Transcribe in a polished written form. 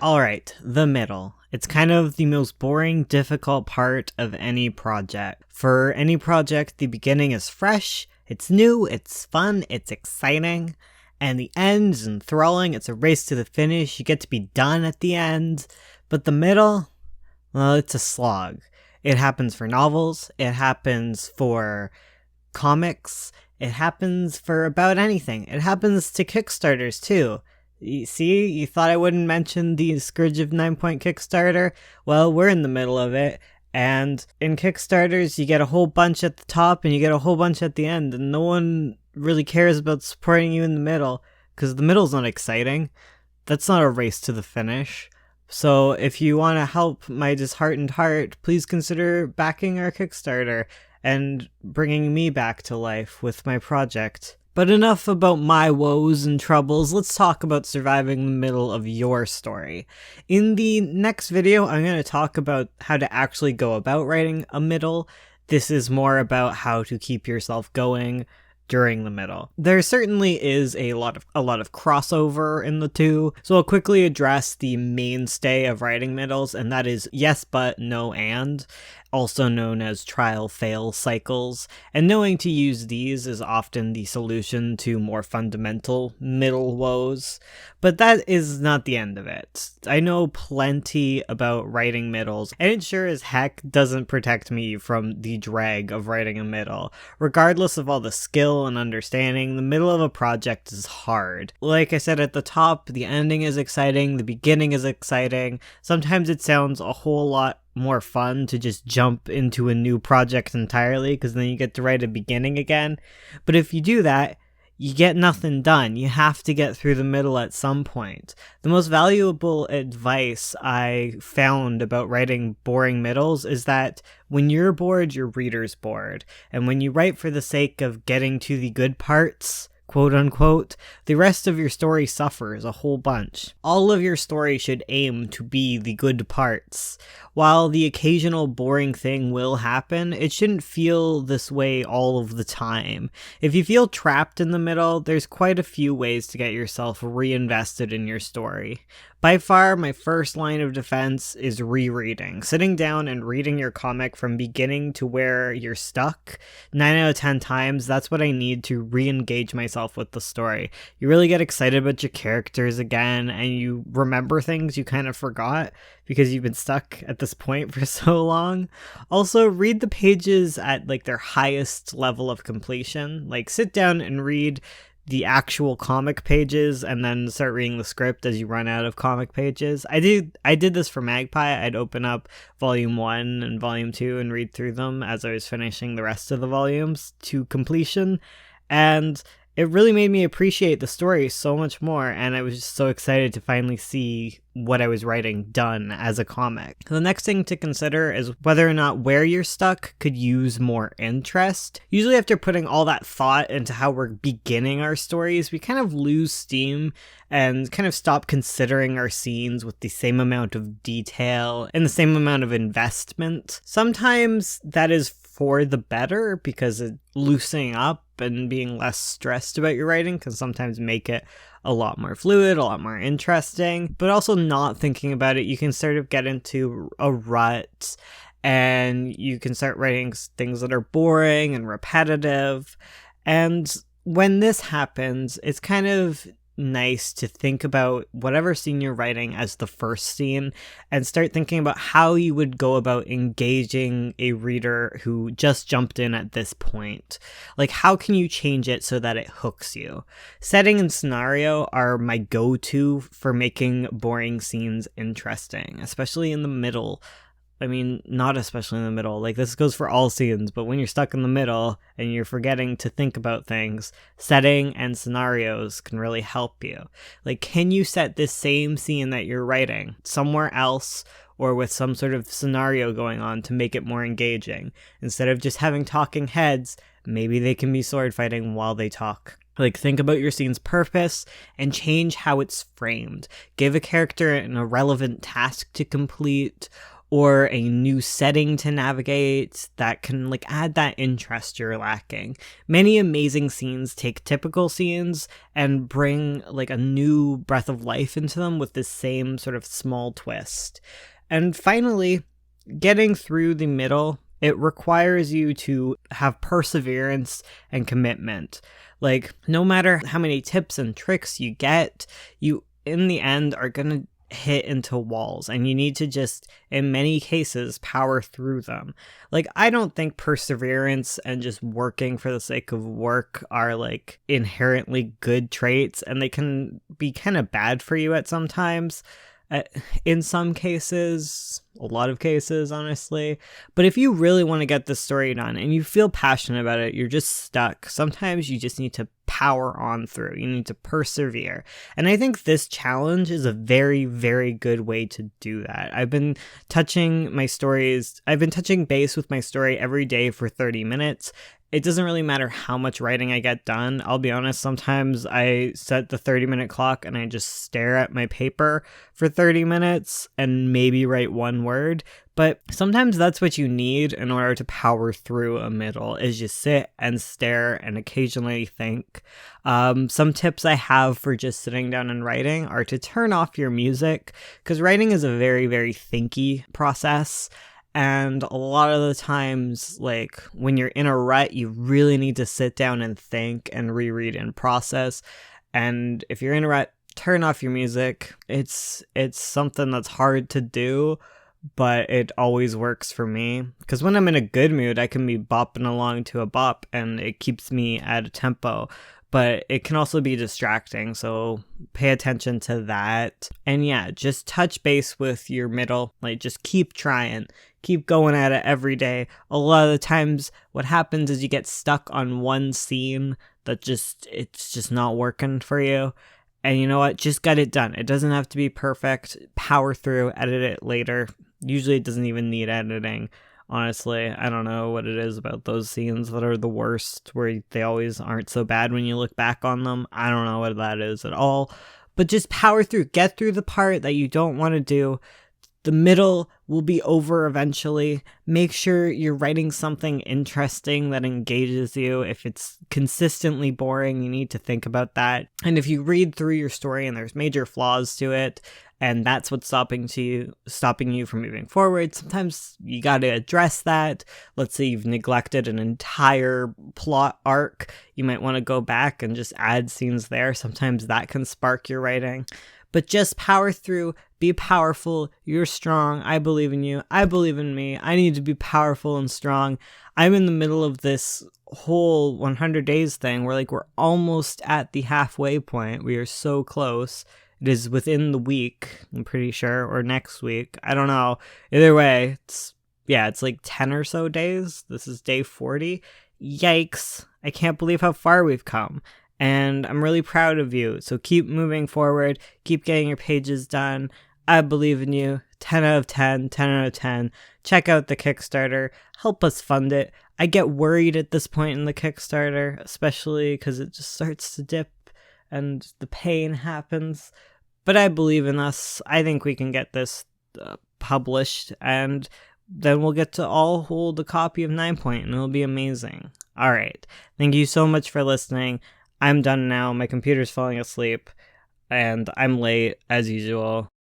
Alright, the middle. It's kind of the most boring, difficult part of any project. For any project, the beginning is fresh, it's new, it's fun, it's exciting, and the end is enthralling. It's a race to the finish, you get to be done at the end. But the middle, well, it's a slog. It happens for novels, it happens for comics, it happens for about anything. It happens to Kickstarters too. See, you thought I wouldn't mention the Scourge of 9-Point Kickstarter? Well, we're in the middle of it, and in Kickstarters, you get a whole bunch at the top and you get a whole bunch at the end, and no one really cares about supporting you in the middle, because the middle's not exciting. That's not a race to the finish. So if you want to help my disheartened heart, please consider backing our Kickstarter and bringing me back to life with my project. But enough about my woes and troubles, let's talk about surviving the middle of your story. In the next video, I'm going to talk about how to actually go about writing a middle. This is more about how to keep yourself going during the middle. There certainly is a lot of crossover in the two, so I'll quickly address the mainstay of writing middles, and that is yes but, no and, also known as trial-fail cycles, and knowing to use these is often the solution to more fundamental middle woes, but that is not the end of it. I know plenty about writing middles, and it sure as heck doesn't protect me from the drag of writing a middle. Regardless of all the skill and understanding, the middle of a project is hard. Like I said at the top, the ending is exciting, the beginning is exciting. Sometimes it sounds a whole lot more fun to just jump into a new project entirely, because then you get to write a beginning again. But if you do that, you get nothing done. You have to get through the middle at some point. The most valuable advice I found about writing boring middles is that when you're bored, your reader's bored. And when you write for the sake of getting to the good parts, quote unquote, the rest of your story suffers a whole bunch. All of your story should aim to be the good parts. While the occasional boring thing will happen, it shouldn't feel this way all of the time. If you feel trapped in the middle, there's quite a few ways to get yourself reinvested in your story. By far, my first line of defense is rereading. Sitting down and reading your comic from beginning to where you're stuck, 9 out of 10 times, that's what I need to re-engage myself with the story. You really get excited about your characters again, and you remember things you kind of forgot because you've been stuck at this point for so long. Also, read the pages at their highest level of completion. Sit down and read the actual comic pages and then start reading the script as you run out of comic pages. I did this for Magpie. I'd open up volume 1 and volume 2 and read through them as I was finishing the rest of the volumes to completion, and it really made me appreciate the story so much more, and I was just so excited to finally see what I was writing done as a comic. The next thing to consider is whether or not where you're stuck could use more interest. Usually after putting all that thought into how we're beginning our stories, we kind of lose steam and kind of stop considering our scenes with the same amount of detail and the same amount of investment. Sometimes that is for the better, because loosening up and being less stressed about your writing can sometimes make it a lot more fluid, a lot more interesting. But also not thinking about it, you can sort of get into a rut and you can start writing things that are boring and repetitive. And when this happens, it's kind of nice to think about whatever scene you're writing as the first scene and start thinking about how you would go about engaging a reader who just jumped in at this point. How can you change it so that it hooks you? Setting and scenario are my go-to for making boring scenes interesting, especially in the middle. I mean, not especially in the middle. This goes for all scenes, but when you're stuck in the middle and you're forgetting to think about things, setting and scenarios can really help you. Can you set this same scene that you're writing somewhere else or with some sort of scenario going on to make it more engaging? Instead of just having talking heads, maybe they can be sword fighting while they talk. Think about your scene's purpose and change how it's framed. Give a character an irrelevant task to complete, or a new setting to navigate that can like add that interest you're lacking. Many amazing scenes take typical scenes and bring like a new breath of life into them with this same sort of small twist. And finally, getting through the middle, it requires you to have perseverance and commitment. Like, no matter how many tips and tricks you get, you in the end are going to hit into walls, and you need to just, in many cases, power through them. Like, I don't think perseverance and just working for the sake of work are like inherently good traits, and they can be kind of bad for you at some times. In some cases, a lot of cases, honestly. But if you really want to get this story done and you feel passionate about it, you're just stuck. Sometimes you just need to power on through. You need to persevere. And I think this challenge is a very, very good way to do that. I've been touching base with my story every day for 30 minutes. It doesn't really matter how much writing I get done. I'll be honest, sometimes I set the 30-minute clock and I just stare at my paper for 30 minutes and maybe write one word. But sometimes that's what you need in order to power through a middle, is just sit and stare and occasionally think. Some tips I have for just sitting down and writing are to turn off your music, because writing is a very, very thinky process. And a lot of the times, like, when you're in a rut, you really need to sit down and think and reread and process. And if you're in a rut, turn off your music. It's something that's hard to do, but it always works for me. Because when I'm in a good mood, I can be bopping along to a bop, and it keeps me at a tempo. But it can also be distracting, so pay attention to that. And yeah, just touch base with your middle. Like, just keep trying. Keep going at it every day. A lot of the times, what happens is you get stuck on one scene that it's just not working for you. And you know what? Just get it done. It doesn't have to be perfect. Power through, edit it later. Usually it doesn't even need editing. Honestly, I don't know what it is about those scenes that are the worst, where they always aren't so bad when you look back on them. I don't know what that is at all. But just power through. Get through the part that you don't want to do. The middle will be over eventually. Make sure you're writing something interesting that engages you. If it's consistently boring, you need to think about that. And if you read through your story and there's major flaws to it, and that's what's stopping you from moving forward, sometimes you got to address that. Let's say you've neglected an entire plot arc. You might want to go back and just add scenes there. Sometimes that can spark your writing. But just power through, be powerful, you're strong, I believe in you, I believe in me, I need to be powerful and strong. I'm in the middle of this whole 100 days thing where we're almost at the halfway point. We are so close. It is within the week, I'm pretty sure, or next week. I don't know. Either way, it's like 10 or so days. This is day 40. Yikes. I can't believe how far we've come. And I'm really proud of you. So keep moving forward. Keep getting your pages done. I believe in you. 10 out of 10, 10 out of 10. Check out the Kickstarter. Help us fund it. I get worried at this point in the Kickstarter, especially because it just starts to dip and the pain happens. But I believe in us. I think we can get this published, and then we'll get to all hold a copy of 9 Point, and it'll be amazing. All right. Thank you so much for listening. I'm done now. My computer's falling asleep, and I'm late, as usual.